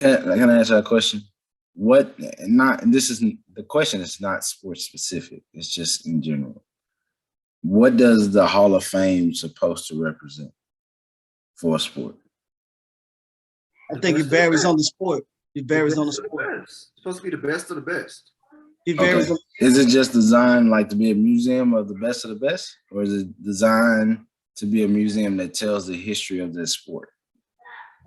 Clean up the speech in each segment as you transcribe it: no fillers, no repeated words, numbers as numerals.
Can I ask you a question? What not this is the question is not sports specific, it's just in general. What does the Hall of Fame supposed to represent for a sport? I think it varies on the sport. It varies on the sport. It's supposed to be the best of the best. It varies. Okay. Is it just designed like to be a museum of the best of the best, or is it designed to be a museum that tells the history of this sport?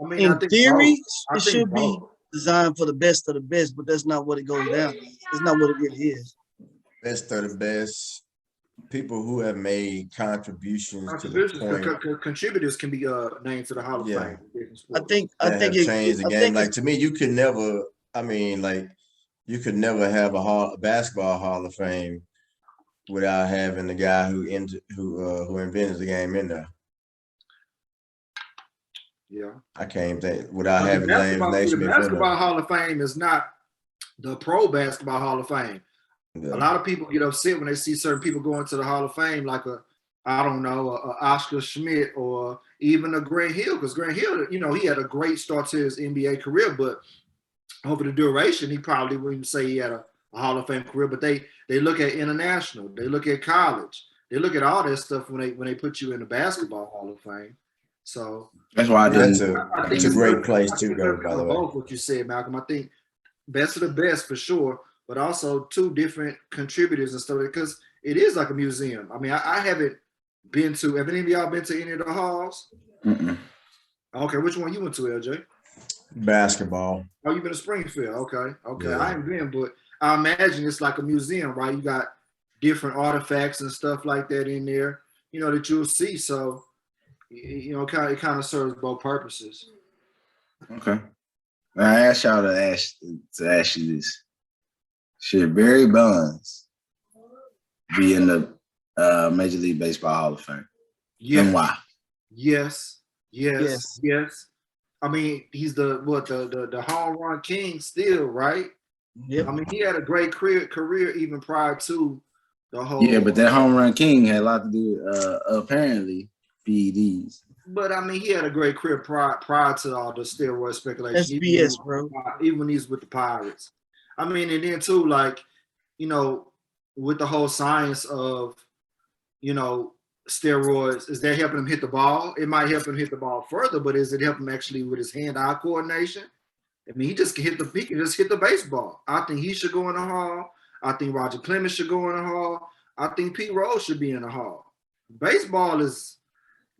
I mean, In theory, it should be both. designed for the best of the best, but that's not what it goes down. That's not what it really is. Best of the best. People who have made contributions to the point. Contributors can be named to the Hall of Fame. I think it changed the game. Like to me, you could never. I mean, like you could never have a basketball Hall of Fame without having the guy who invented the game in there. Yeah, I can't think without having the name. The basketball Hall of Fame is not the Pro Basketball Hall of Fame. Yeah. A lot of people get upset when they see certain people going to the Hall of Fame, like a Oscar Schmidt or even a Grant Hill, because Grant Hill, he had a great start to his NBA career, but over the duration, he probably wouldn't say he had a Hall of Fame career. But they look at international, they look at college, they look at all that stuff when they put you in the basketball Hall of Fame. So that's why it's a great place to go. By the way, both what you said, Malcolm. I think best of the best for sure, but also two different contributors and stuff, because it is like a museum. I mean, I haven't been to. Have any of y'all been to any of the halls? Mm-mm. Okay, which one you went to, LJ? Basketball. Oh, you've been to Springfield. Okay. Yeah. I haven't been, but I imagine it's like a museum, right? You got different artifacts and stuff like that in there, that you'll see. So, it kind of serves both purposes. Okay. I asked y'all to ask you this. Should Barry Bonds be in the Major League Baseball Hall of Fame? Yeah. And why? Yes. I mean, he's the home run king still, right? Yep. I mean, he had a great career even prior to the whole. Yeah, but that home run king had a lot to do with apparently PEDs. But I mean, he had a great career prior to all the steroid speculation. That's BS, bro. Even when he's with the Pirates. I mean, and then too, like, with the whole science of, steroids, is that helping him hit the ball? It might help him hit the ball further, but is it helping him actually with his hand-eye coordination? I mean, he can just hit the baseball. I think he should go in the Hall. I think Roger Clemens should go in the Hall. I think Pete Rose should be in the Hall. Baseball is,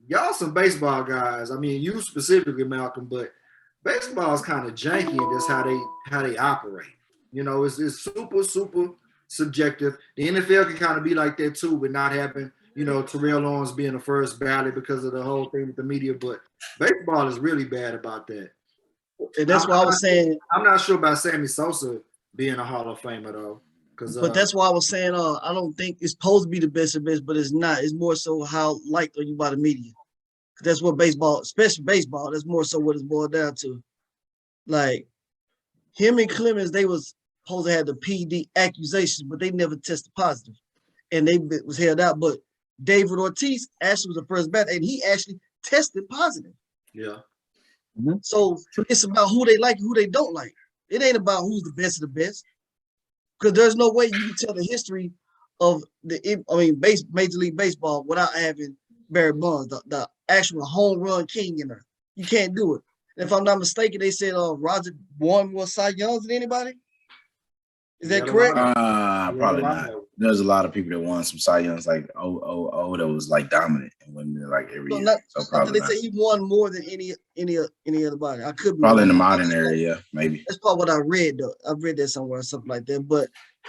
y'all some baseball guys. I mean, you specifically, Malcolm, but baseball is kind of janky, and that's how they operate. It's super, super subjective. The NFL can kind of be like that too, with not having, Terrell Owens being the first ballot because of the whole thing with the media. But baseball is really bad about that. And that's why I was saying. I'm not sure about Sammy Sosa being a Hall of Famer though. But that's why I was saying, I don't think it's supposed to be the best of best, but it's not. It's more so how liked are you by the media. That's what baseball, especially baseball, that's more so what it's boiled down to. Like him and Clemens, they was supposed to have the PD accusations, but they never tested positive, and they was held out. But David Ortiz actually was the first batter, and he actually tested positive. Yeah. Mm-hmm. So it's about who they like and who they don't like. It ain't about who's the best of the best, because there's no way you can tell the history of Major League Baseball without having Barry Bonds, the actual home run king in there. You can't do it. And if I'm not mistaken, they said Roger won more Cy Youngs than anybody. Is that correct? Probably not. There's a lot of people that won some Cy Youngs, like Oda was like dominant and winning like every year. So probably they say he won more than any other body. I could be probably in the modern era, yeah, maybe. That's probably what I read though. I've read that somewhere or something like that. But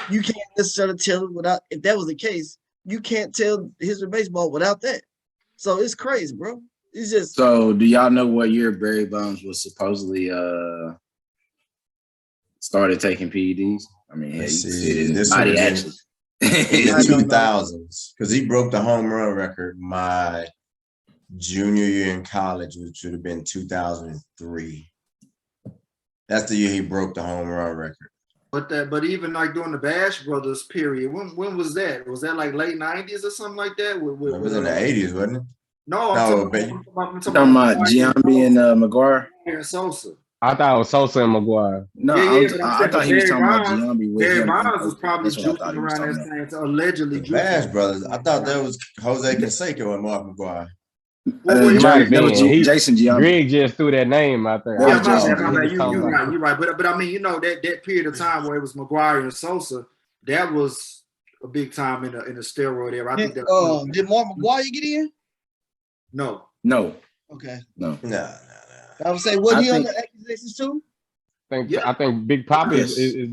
you can't necessarily tell without. If that was the case, you can't tell history of baseball without that. So it's crazy, bro. It's just. So do y'all know what year Barry Bonds was supposedly started taking PEDs? I mean, this body actually. In the 2000s, because he broke the home run record my junior year in college, which would have been 2003. That's the year he broke the home run record. But even like during the Bash Brothers period, when was that? Was that like late 90s or something like that? It was in the 80s, wasn't it? No, I'm talking about Giambi and McGuire and Sosa. I thought it was Sosa and McGuire. No, Yeah, but I'm I saying thought he was Barry talking about Bonds. Giambi with Barry him. Bonds was probably That's what I thought juicing he was around talking that about. same, allegedly The juicing. Bash brothers. I thought that was Jose Canseco and Mark McGuire. Well, It might have That was been. Jason Giambi. Greg just threw that name out there. That yeah, was I my was Jason bad, my he bad. was talking You're about. right. But I mean, you know, that period of time where it was McGuire and Sosa, that was a big time in the steroid era. I think that. Did Mark McGuire get in? No. No, Okay. no. Nah. I would say, was I he think- under accusations too? Yeah. I think Big Poppy Yes. is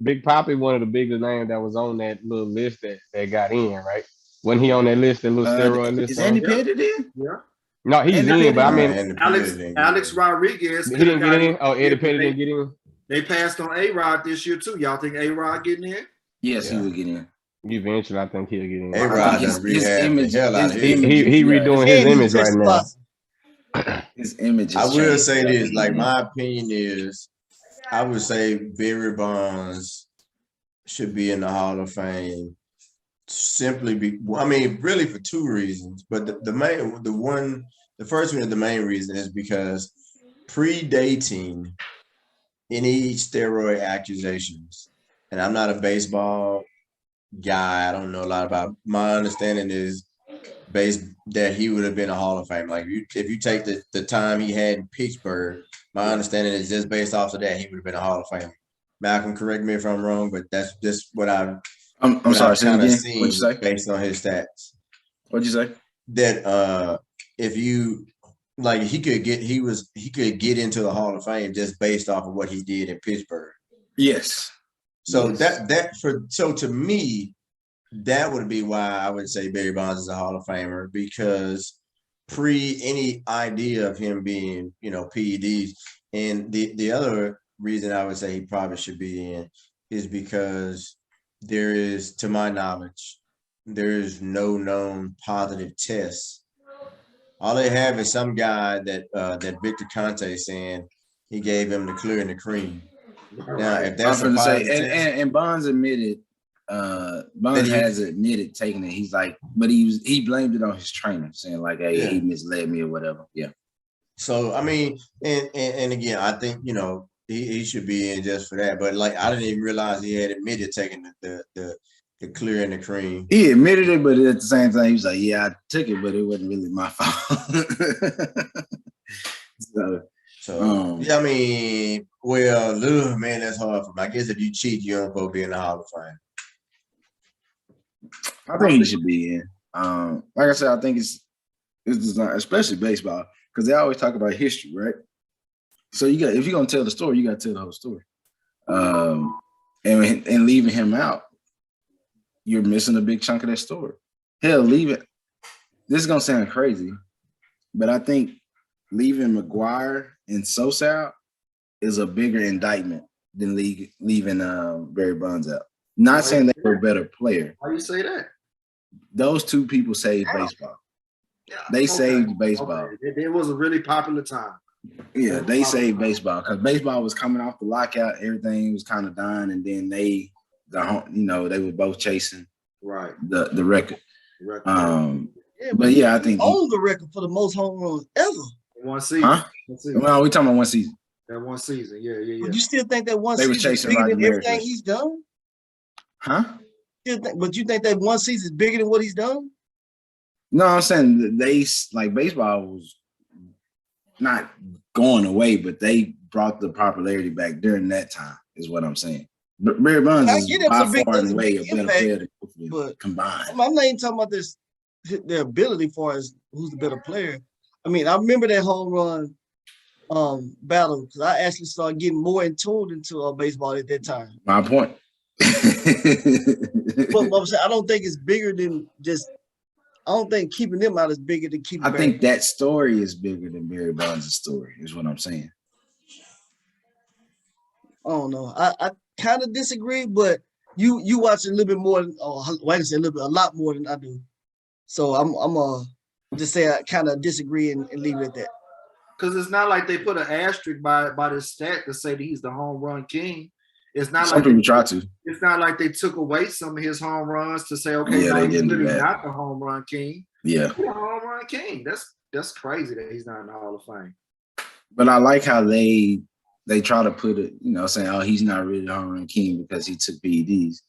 Big Poppy one of the biggest names that was on that little list that got in, right? Wasn't he on that list, that little steroid list? Is Andy on? Pettit in? Yeah. No, he's Andy in, but I mean, And Alex Rodriguez. he didn't get in. Oh, Eddie Pettit they, didn't get in. They passed on A-Rod this year too. Y'all think A-Rod getting in? Yes, Yeah. he would get in. Eventually, I think he'll get in. A-Rod his done rehabbed image- the hell out of his his. image- He redoing his And image he's right now. responsible. His image. I Has will changed. say this, like my opinion is, I would say Barry Bonds should be in the Hall of Fame simply really for two reasons. But the first one, the main reason is because predating any steroid accusations, and I'm not a baseball guy, I don't know a lot about. My understanding is that he would have been a Hall of Fame. Like if you take the time he had in Pittsburgh, my understanding is just based off of that, he would have been a Hall of Fame. Malcolm, correct me if I'm wrong, but that's just what I'm sorry. Say it kind of again. seen What'd you say? based on his stats. What'd you say? That if you like, he could get into the Hall of Fame just based off of what he did in Pittsburgh. Yes. So Yes. so to me, that would be why I would say Barry Bonds is a Hall of Famer, because pre any idea of him being, PEDs. And the other reason I would say he probably should be in is because there is, to my knowledge, there is no known positive tests. All they have is some guy that Victor Conte saying he gave him the clear and the cream. Now, if that's I'm a finna say, positive test, and Bonds admitted, Bonds has admitted taking it. He's like, but he blamed it on his trainer, saying like, hey, he misled me or whatever. Yeah. So I mean, and again, I think he should be in just for that. But like, I didn't even realize he had admitted taking the clear and the cream. He admitted it, but at the same time, he was like, yeah, I took it, but it wasn't really my fault. So yeah, I mean, well, man, that's hard for me. I guess if you cheat, you don't go be in the Hall of Fame. I think he should be in. Like I said, I think it's designed, especially baseball, because they always talk about history, right? So if you're gonna tell the story, you gotta tell the whole story. And leaving him out, you're missing a big chunk of that story. Hell, leave it. This is gonna sound crazy, but I think leaving McGuire and Sosa out is a bigger indictment than leaving Barry Bonds out. Not saying they were a better player. Why you say that? Those two people saved baseball. They saved baseball. Okay. It was a really popular time. Yeah, they saved baseball because baseball was coming off the lockout. Everything was kind of dying, and then they were both chasing Right. the record. Yeah, But yeah, I think owned the record for the most home runs ever. One season. Huh? One season. Well, we talking about one season. That one season. Yeah. But you still think that one They were season is chasing bigger Roger than everything Maris. he's done? Huh? But you think that one season is bigger than what he's done? No, I'm saying that they like baseball was not going away, but they brought the popularity back during that time. Is what I'm saying. But Barry Bonds I is get it by was a big far and away a better impact, player than both of them but combined. I'm not even talking about their ability for as who's the better player. I mean, I remember that home run battle because I actually started getting more in tune into baseball at that time. My point. But I'm saying I don't think it's bigger than just. I don't think keeping them out is bigger than keeping. I think that story is bigger than Barry Bonds' story, is what I'm saying. I don't know. I kind of disagree, but you watch a little bit more, a lot more than I do. So I'm just say I kind of disagree and leave it at that. Because it's not like they put an asterisk by this stat to say that he's the home run king. It's not Some people try to. It's not like they took away some of his home runs to say, okay, Yeah, now they he's didn't do really that. not the home run king. Yeah. He's the home run king. That's crazy that he's not in the Hall of Fame. But I like how they they try to put it, saying, oh, he's not really the home run king because he took PEDs.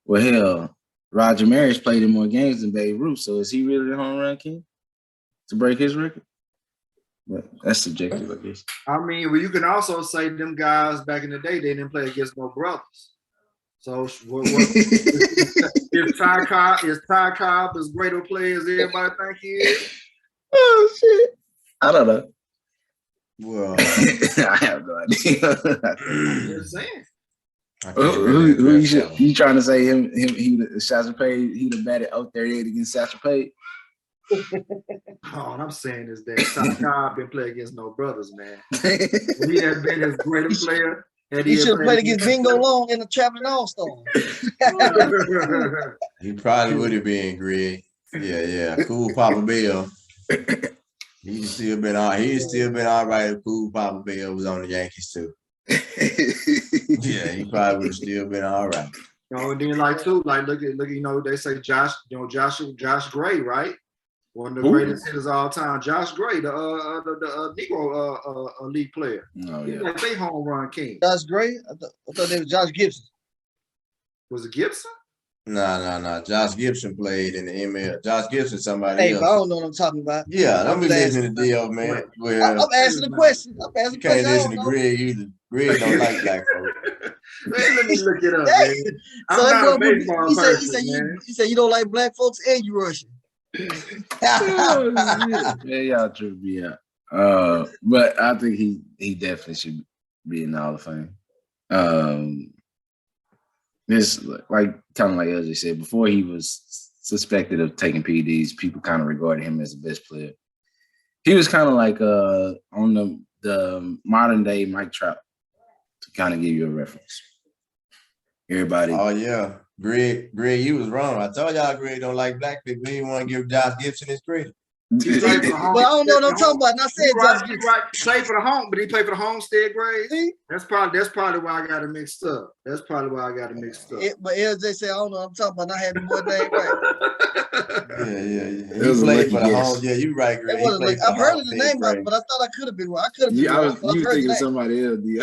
Well, hell, Roger Maris played in more games than Babe Ruth, so is he really the home run king to break his record? But that's subjective, I guess. I mean, well, you can also say them guys back in the day, they didn't play against no brothers. So is Ty Cobb as great a player as everybody think he is? Oh, shit. I don't know. Well, I have no idea. I'm just saying. Who you trying to say him Satchel Paige, he'd have batted 038 against Satchel Paige? All I'm saying is that Ty Cobb didn't play against no brothers, man. He has been as great a player. He should have played against Bingo Long in the Traveling All-Star. he probably would have been Greg. Yeah. Cool Papa Bell. He'd still been all right if Cool Papa Bell was on the Yankees too. Yeah, he probably would have still been all right. And then look, they say Josh Gray, right? One of the greatest hitters of all time. Josh Gray, the Negro league player. Oh, He's yeah. like they home run king. Josh Gray? I thought it was Josh Gibson. Was it Gibson? No. Josh Gibson played in the ML. Josh Gibson, somebody Hey, else. I don't know what I'm talking about. Yeah, let me listen to the deal, man. Well, I'm asking the question. you can't listen to Greg either. Greg don't like black folks. Man, let me look it up, man. I'm not a baseball person, man. He said you don't like black folks and you Russian. Yeah, y'all trip me out. But I think he definitely should be in the Hall of Fame. This kind of like LJ said, before he was suspected of taking PEDs, people kind of regarded him as the best player. He was kind of like on the modern day Mike Trout, to kind of give you a reference. Everybody. Oh yeah, Greg, you was wrong. I told y'all Greg don't like black people. He didn't want to give Josh Gibson his credit. Well, I don't know what I'm talking about. And I said Josh Gibson. Played for the home, but he played for the Homestead Grays. That's probably why I got it mixed up. But LJ said, I don't know what I'm talking about. And I had the boy name right. Yeah. He played for the home. Yeah, you right, Greg. I've heard of the name, but I thought I could have been wrong. I could have been wrong. You were thinking of somebody else, D.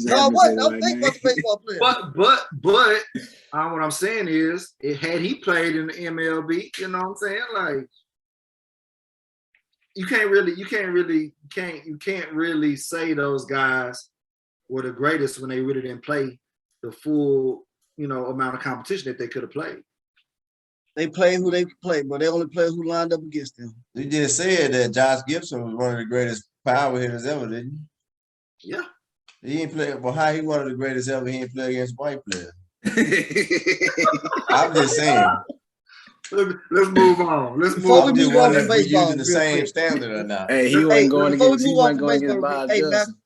No, I wasn't. I'm thinking about the baseball player. But what I'm saying is, had he played in the MLB, you know what I'm saying? Like, you can't really say those guys were the greatest when they really didn't play the full, amount of competition that they could have played. They played who they played, but they only played who lined up against them. You just said that Josh Gibson was one of the greatest power hitters ever, didn't you? Yeah. He ain't play. Well, how he one of the greatest ever? He ain't play against white players. I'm just saying. Let's move on. Before we move on to baseball, using the same standard or not? Hey, he wasn't going against Bob Johnson.